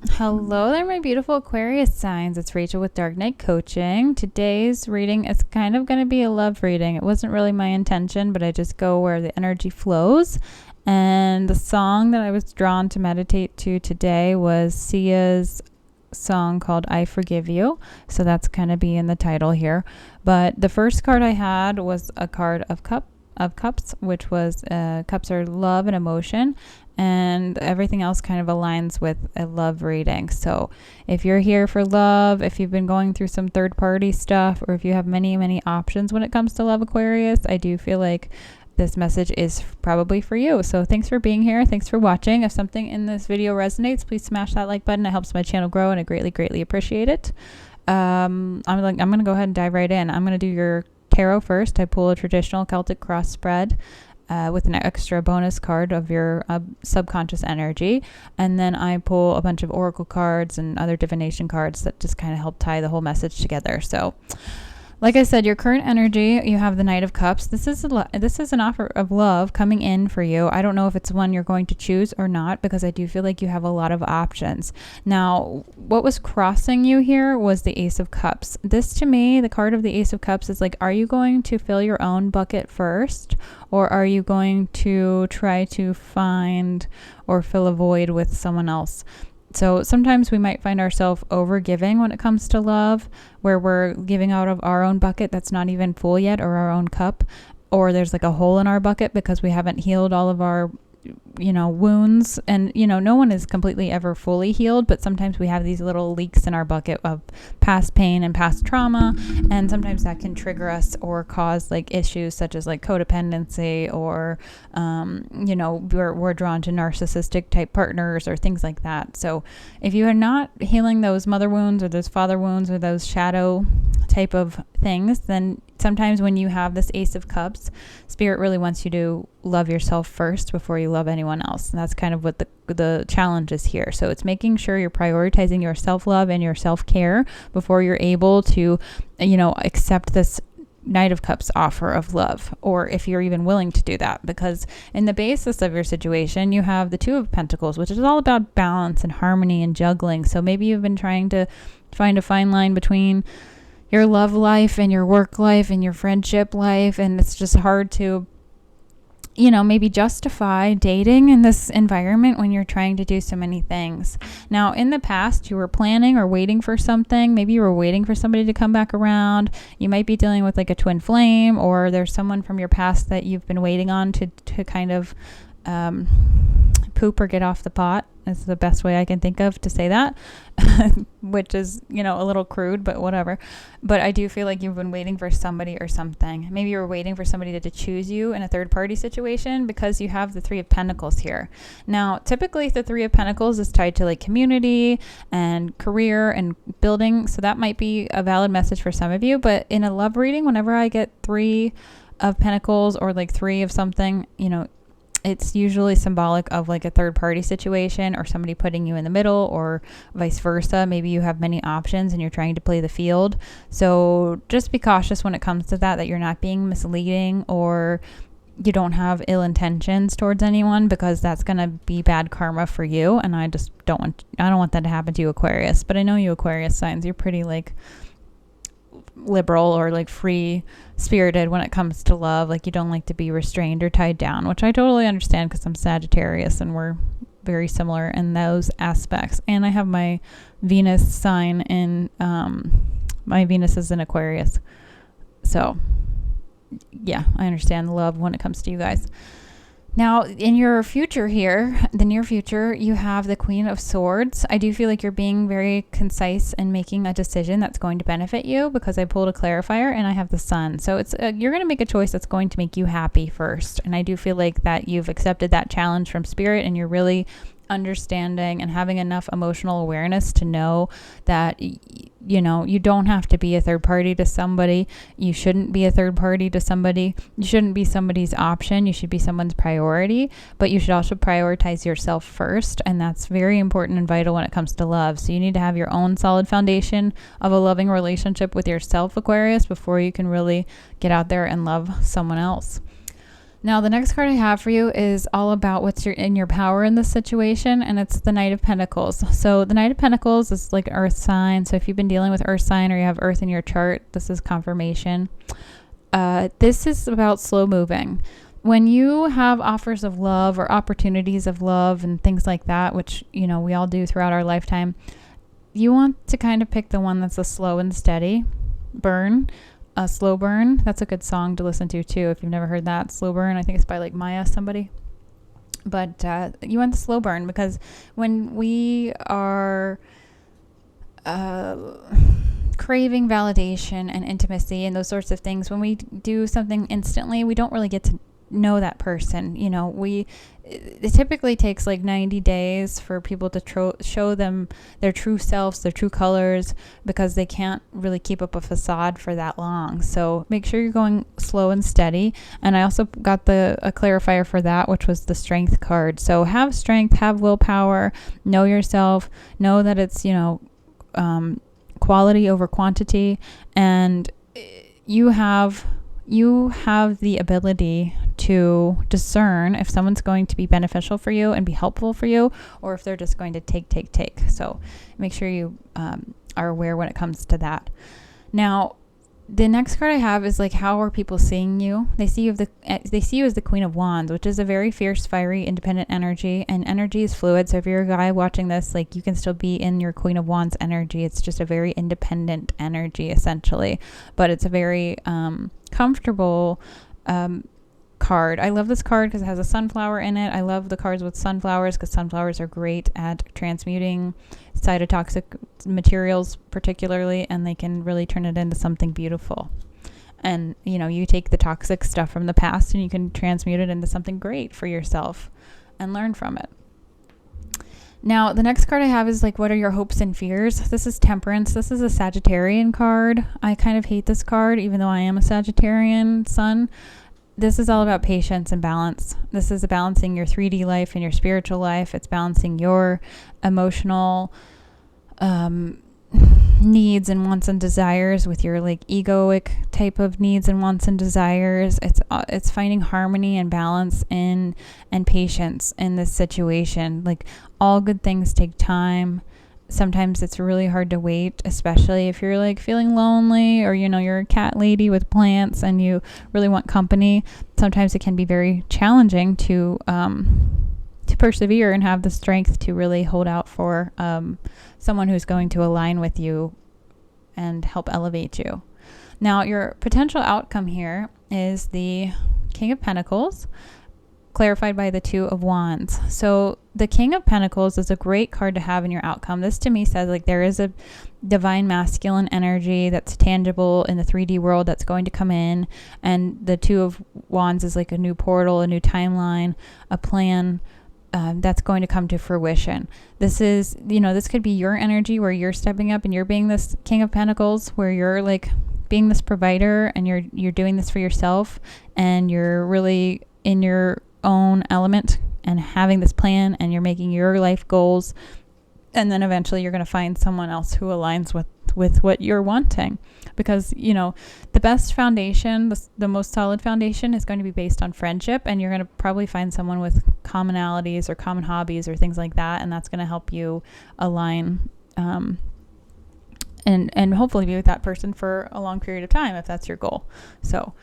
Hello there, my beautiful Aquarius signs. It's Rachel with Dark Knight Coaching. Today's reading is kind of going to be a love reading. It wasn't really my intention, but I just go where the energy flows. And the song that I was drawn to meditate to today was Sia's song called I Forgive You. So that's going to be in the title here. But the first card I had was a card of cups, which was cups are love and emotion, and everything else kind of aligns with a love reading. So if you're here for love, if you've been going through some third party stuff, or if you have many options when it comes to love, Aquarius, I do feel like this message is probably for you. So thanks for being here. Thanks for watching. If something in this video resonates, please smash that like button. It helps my channel grow and I greatly appreciate it. I'm going to go ahead and dive right in. I'm going to do your tarot first. I pull a traditional Celtic cross spread with an extra bonus card of your subconscious energy, and then I pull a bunch of oracle cards and other divination cards that just kind of help tie the whole message together. So like I said, your current energy, you have the Knight of Cups. This is an offer of love coming in for you. I don't know if it's one you're going to choose or not, because I do feel like you have a lot of options. Now, what was crossing you here was the Ace of Cups. This, to me, the card of the Ace of Cups is like, are you going to fill your own bucket first, or are you going to try to find or fill a void with someone else? So sometimes we might find ourselves over giving when it comes to love, where we're giving out of our own bucket that's not even full yet, or our own cup, or there's like a hole in our bucket because we haven't healed all of our wounds. And no one is completely ever fully healed, but sometimes we have these little leaks in our bucket of past pain and past trauma, and sometimes that can trigger us or cause like issues such as like codependency, or we're drawn to narcissistic type partners or things like that. So if you are not healing those mother wounds or those father wounds or those shadow type of things, then sometimes when you have this Ace of Cups, Spirit really wants you to love yourself first before you love anyone else. And that's kind of what the challenge is here. So it's making sure you're prioritizing your self-love and your self-care before you're able to, accept this Knight of Cups offer of love, or if you're even willing to do that. Because in the basis of your situation, you have the Two of Pentacles, which is all about balance and harmony and juggling. So maybe you've been trying to find a fine line between your love life and your work life and your friendship life, and it's just hard to maybe justify dating in this environment when you're trying to do so many things. Now, in the past, you were planning or waiting for something. Maybe you were waiting for somebody to come back around. You might be dealing with like a twin flame, or there's someone from your past that you've been waiting on to kind of poop or get off the pot. Is the best way I can think of to say that, which is, a little crude, but whatever. But I do feel like you've been waiting for somebody or something. Maybe you were waiting for somebody to choose you in a third party situation, because you have the Three of Pentacles here. Now, typically the Three of Pentacles is tied to like community and career and building. So that might be a valid message for some of you. But in a love reading, whenever I get Three of Pentacles or like three of something, it's usually symbolic of like a third party situation, or somebody putting you in the middle, or vice versa. Maybe you have many options and you're trying to play the field. So just be cautious when it comes to that you're not being misleading, or you don't have ill intentions towards anyone, because that's going to be bad karma for you. And I don't want that to happen to you, Aquarius. But I know you Aquarius signs, you're pretty like liberal or like free spirited when it comes to love. Like, you don't like to be restrained or tied down, which I totally understand, because I'm Sagittarius and we're very similar in those aspects. And I have my Venus sign in my Venus is in Aquarius. So yeah, I understand love when it comes to you guys. Now, in your future here, the near future, you have the Queen of Swords. I do feel like you're being very concise and making a decision that's going to benefit you, because I pulled a clarifier and I have the Sun. So it's you're going to make a choice that's going to make you happy first. And I do feel like that you've accepted that challenge from Spirit, and you're really understanding and having enough emotional awareness to know that you don't have to be a third party to somebody. You shouldn't be a third party to somebody. You shouldn't be somebody's option. You should be someone's priority, but you should also prioritize yourself first. And that's very important and vital when it comes to love. So you need to have your own solid foundation of a loving relationship with yourself, Aquarius, before you can really get out there and love someone else. Now, the next card I have for you is all about what's in your power in this situation, and it's the Knight of Pentacles. So the Knight of Pentacles is like earth sign. So if you've been dealing with earth sign or you have earth in your chart, this is confirmation. This is about slow moving. When you have offers of love or opportunities of love and things like that, which, you know, we all do throughout our lifetime, you want to kind of pick the one that's a slow and steady burn. A slow burn. That's a good song to listen to too if you've never heard that. Slow burn. I think it's by like Maya somebody. But you want the slow burn because when we are craving validation and intimacy and those sorts of things, when we do something instantly, we don't really get to know that person. You know, it typically takes like 90 days for people to show them their true selves, their true colors, because they can't really keep up a facade for that long. So make sure you're going slow and steady. And I also got a clarifier for that, which was the strength card. So have strength, have willpower, know yourself, know that it's, you know, quality over quantity, and you have the ability to discern if someone's going to be beneficial for you and be helpful for you, or if they're just going to take. So make sure you are aware when it comes to that. Now, the next card I have is like, how are people seeing you? They see you as the Queen of Wands, which is a very fierce, fiery, independent energy, and energy is fluid. So if you're a guy watching this, like, you can still be in your Queen of Wands energy. It's just a very independent energy, essentially, but it's a very comfortable card. I love this card because it has a sunflower in it. I love the cards with sunflowers because sunflowers are great at transmuting cytotoxic materials particularly, and they can really turn it into something beautiful. And, you know, you take the toxic stuff from the past and you can transmute it into something great for yourself and learn from it. Now, the next card I have is like, what are your hopes and fears? This is Temperance. This is a Sagittarian card. I kind of hate this card, even though I am a Sagittarian sun. This is all about patience and balance. This is balancing your 3D life and your spiritual life. It's balancing your emotional needs and wants and desires with your like egoic type of needs and wants and desires. It's finding harmony and balance and patience in this situation. Like, all good things take time. Sometimes it's really hard to wait, especially if you're like feeling lonely, or, you know, you're a cat lady with plants and you really want company. Sometimes it can be very challenging to persevere and have the strength to really hold out for someone who's going to align with you and help elevate you. Now, your potential outcome here is the King of Pentacles, clarified by the Two of Wands. So the King of Pentacles is a great card to have in your outcome. This to me says like there is a divine masculine energy that's tangible in the 3D world that's going to come in, and the Two of Wands is like a new portal, a new timeline, a plan that's going to come to fruition. This is, you know, this could be your energy where you're stepping up and you're being this King of Pentacles, where you're like being this provider and you're doing this for yourself, and you're really in your own element and having this plan, and you're making your life goals, and then eventually you're going to find someone else who aligns with what you're wanting, because, you know, the best foundation, the most solid foundation is going to be based on friendship, and you're going to probably find someone with commonalities or common hobbies or things like that, and that's going to help you align and hopefully be with that person for a long period of time if that's your goal. So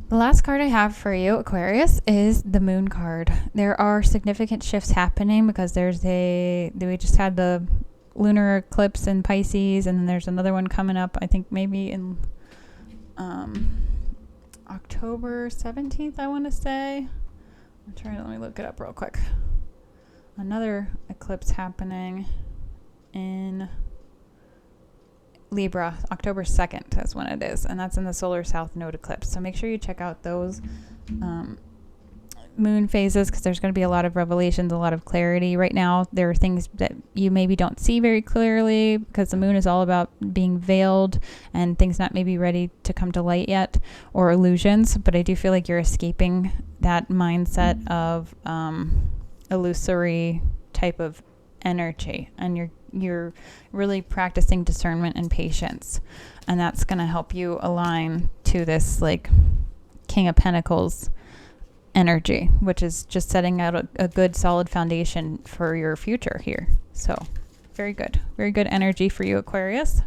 the last card I have for you, Aquarius, is the Moon card. There are significant shifts happening because we just had the lunar eclipse in Pisces, and then there's another one coming up, I think maybe in October 17th, I want to say. Let me look it up real quick. Another eclipse happening in Libra, October 2nd, that's when it is, and that's in the solar south node eclipse. So make sure you check out those moon phases, because there's going to be a lot of revelations, a lot of clarity. Right now there are things that you maybe don't see very clearly, because the moon is all about being veiled and things not maybe ready to come to light yet, or illusions. But I do feel like you're escaping that mindset of illusory type of energy, and you're really practicing discernment and patience, and that's going to help you align to this like King of Pentacles energy, which is just setting out a good solid foundation for your future here. So very good energy for you, Aquarius.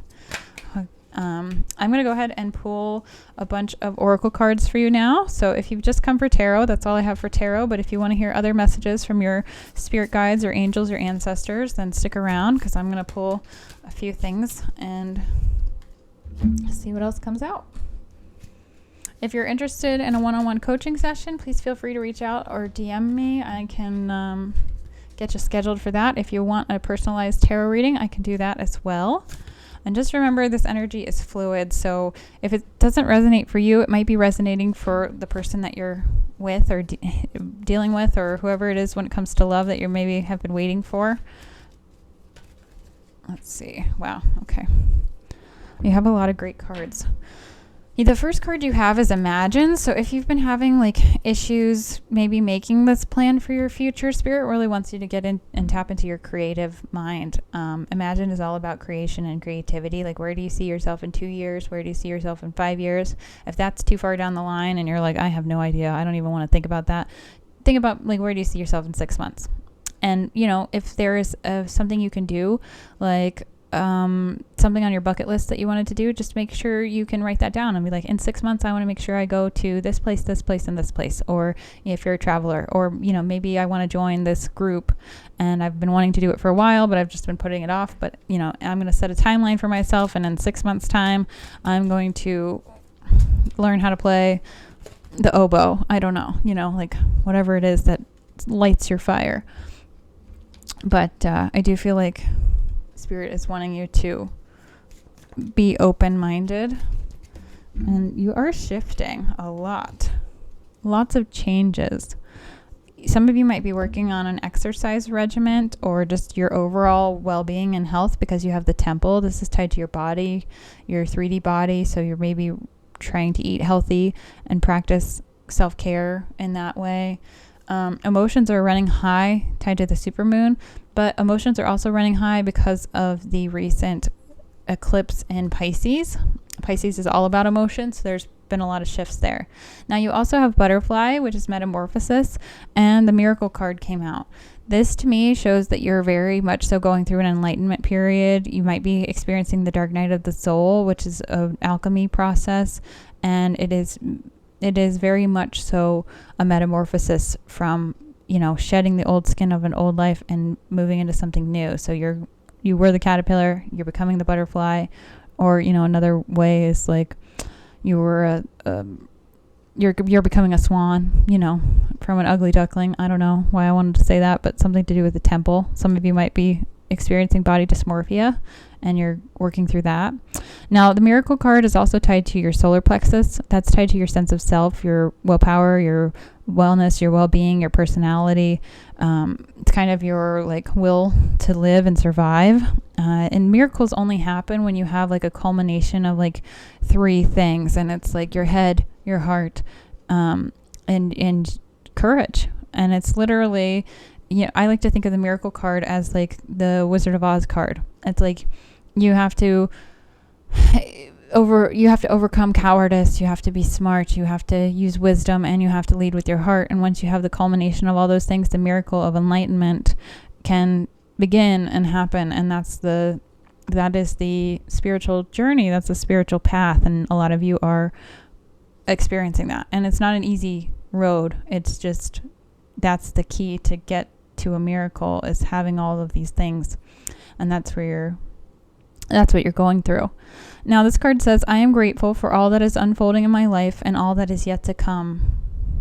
I'm going to go ahead and pull a bunch of oracle cards for you now. So if you've just come for tarot, that's all I have for tarot. But if you want to hear other messages from your spirit guides or angels or ancestors, then stick around, because I'm going to pull a few things and see what else comes out. If you're interested in a one-on-one coaching session, please feel free to reach out or DM me. I can get you scheduled for that. If you want a personalized tarot reading, I can do that as well. And just remember, this energy is fluid. So if it doesn't resonate for you, it might be resonating for the person that you're with or dealing with, or whoever it is when it comes to love that you maybe have been waiting for. Let's see. Wow. Okay. You have a lot of great cards. The first card you have is Imagine. So if you've been having like issues maybe making this plan for your future, Spirit really wants you to get in and tap into your creative mind. Imagine is all about creation and creativity. Like, where do you see yourself in 2 years? Where do you see yourself in 5 years? If that's too far down the line and you're like, I have no idea, I don't even want to think about that. Think about, like, where do you see yourself in 6 months? And, you know, if there is something you can do, like something on your bucket list that you wanted to do, just make sure you can write that down and be like, in 6 months, I want to make sure I go to this place, and this place. Or if you're a traveler, or, you know, maybe I want to join this group and I've been wanting to do it for a while, but I've just been putting it off. But, you know, I'm going to set a timeline for myself, and in 6 months time, I'm going to learn how to play the oboe. I don't know, you know, like whatever it is that lights your fire. But I do feel like Spirit is wanting you to be open-minded, and you are shifting a lot. Lots of changes. Some of you might be working on an exercise regimen or just your overall well-being and health, because you have the temple. This is tied to your body, your 3D body. So you're maybe trying to eat healthy and practice self-care in that way. Emotions are running high, tied to the supermoon, but emotions are also running high because of the recent eclipse in Pisces. Pisces is all about emotions, so there's been a lot of shifts there. Now you also have Butterfly, which is metamorphosis, and the Miracle card came out. This to me shows that you're very much so going through an enlightenment period. You might be experiencing the dark night of the soul, which is an alchemy process, and it is very much so a metamorphosis from, you know, shedding the old skin of an old life and moving into something new. So you were the caterpillar, you're becoming the butterfly, or, you know, another way is like you were you're becoming a swan, you know, from an ugly duckling. I don't know why I wanted to say that, but something to do with the temple. Some of you might be experiencing body dysmorphia, and you're working through that. Now, the Miracle card is also tied to your solar plexus. That's tied to your sense of self, your willpower, your wellness, your well-being, your personality. It's kind of your like will to live and survive. And miracles only happen when you have like a culmination of like 3 things, and it's like your head, your heart, and courage. And it's literally, you know, I like to think of the Miracle card as like the Wizard of Oz card. It's like you have to overcome cowardice, you have to be smart, you have to use wisdom, and you have to lead with your heart. And once you have the culmination of all those things, the miracle of enlightenment can begin and happen. And that is the spiritual journey, that's the spiritual path, and a lot of you are experiencing that. And it's not an easy road. It's just, that's the key to get to a miracle, is having all of these things. And that's what you're going through. Now, this card says, I am grateful for all that is unfolding in my life and all that is yet to come.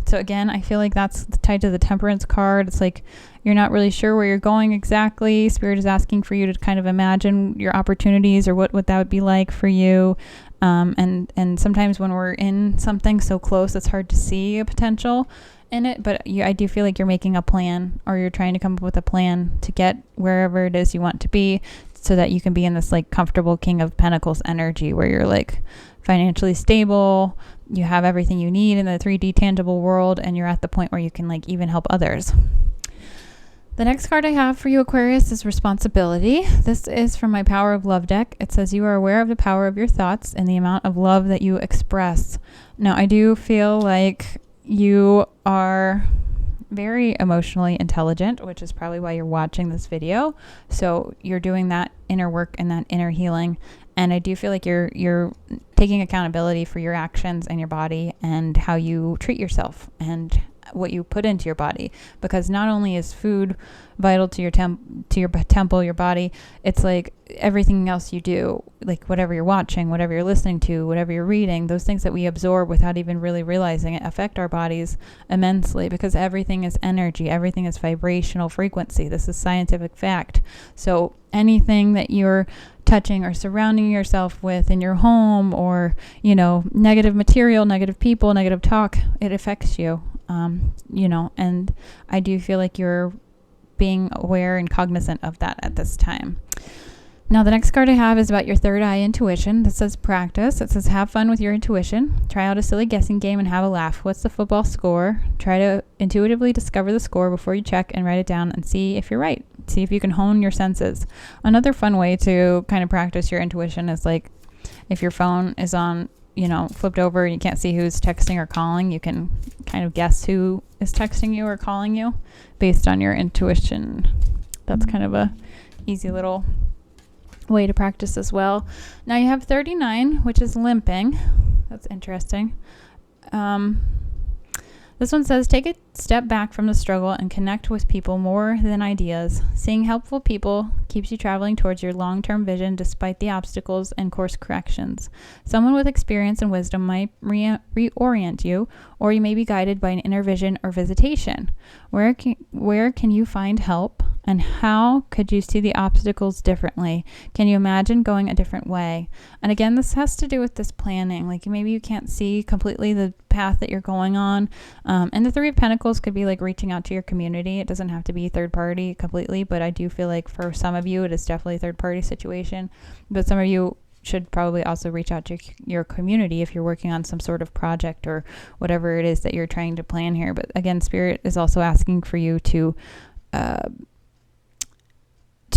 So again, I feel like that's tied to the Temperance card. It's like you're not really sure where you're going exactly. Spirit is asking for you to kind of imagine your opportunities, or what that would be like for you. And sometimes when we're in something so close, it's hard to see a potential in it. But I do feel like you're making a plan, or you're trying to come up with a plan to get wherever it is you want to be, so that you can be in this like comfortable King of Pentacles energy, where you're like financially stable, you have everything you need in the 3D tangible world, and you're at the point where you can like even help others. The next card I have for you, Aquarius, is Responsibility. This is from my Power of Love deck. It says, you are aware of the power of your thoughts and the amount of love that you express. Now, I do feel like you are very emotionally intelligent, which is probably why you're watching this video. So you're doing that inner work and that inner healing. And I do feel like you're taking accountability for your actions and your body and how you treat yourself and what you put into your body, because not only is food vital to your temple, your body, it's like everything else you do, like whatever you're watching, whatever you're listening to, whatever you're reading, those things that we absorb without even really realizing it affect our bodies immensely, because everything is energy, everything is vibrational frequency. This is scientific fact. So anything that you're touching or surrounding yourself with in your home, or negative material, negative people, negative talk, it affects you. And I do feel like you're being aware and cognizant of that at this time. Now, the next card I have is about your third eye intuition. This says practice. It says have fun with your intuition. Try out a silly guessing game and have a laugh. What's the football score? Try to intuitively discover the score before you check and write it down and see if you're right. See if you can hone your senses. Another fun way to kind of practice your intuition is like if your phone is on, flipped over and you can't see who's texting or calling, you can kind of guess who is texting you or calling you based on your intuition. That's kind of a easy little way to practice as well. Now you have 39, which is limping. That's interesting. This one says, take a step back from the struggle and connect with people more than ideas. Seeing helpful people keeps you traveling towards your long-term vision despite the obstacles and course corrections. Someone with experience and wisdom might reorient you, or you may be guided by an inner vision or visitation. Where can you find help? And how could you see the obstacles differently? Can you imagine going a different way? And again, this has to do with this planning. Like maybe you can't see completely the path that you're going on. And the Three of Pentacles could be like reaching out to your community. It doesn't have to be third party completely, but I do feel like for some of you, it is definitely a third party situation. But some of you should probably also reach out to your community if you're working on some sort of project or whatever it is that you're trying to plan here. But again, Spirit is also asking for you to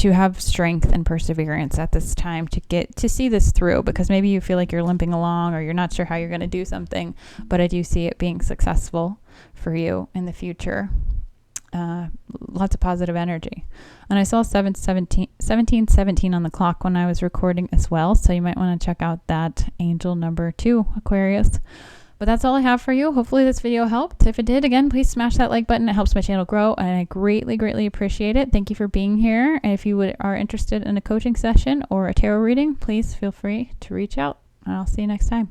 have strength and perseverance at this time to get to see this through, because maybe you feel like you're limping along or you're not sure how you're going to do something, but I do see it being successful for you in the future. Lots of positive energy. And I saw 1717 on the clock when I was recording as well, so you might want to check out that angel number 2, Aquarius. But that's all I have for you. Hopefully this video helped. If it did, again, please smash that like button. It helps my channel grow, and I greatly, greatly appreciate it. Thank you for being here. And if you are interested in a coaching session or a tarot reading, please feel free to reach out, and I'll see you next time.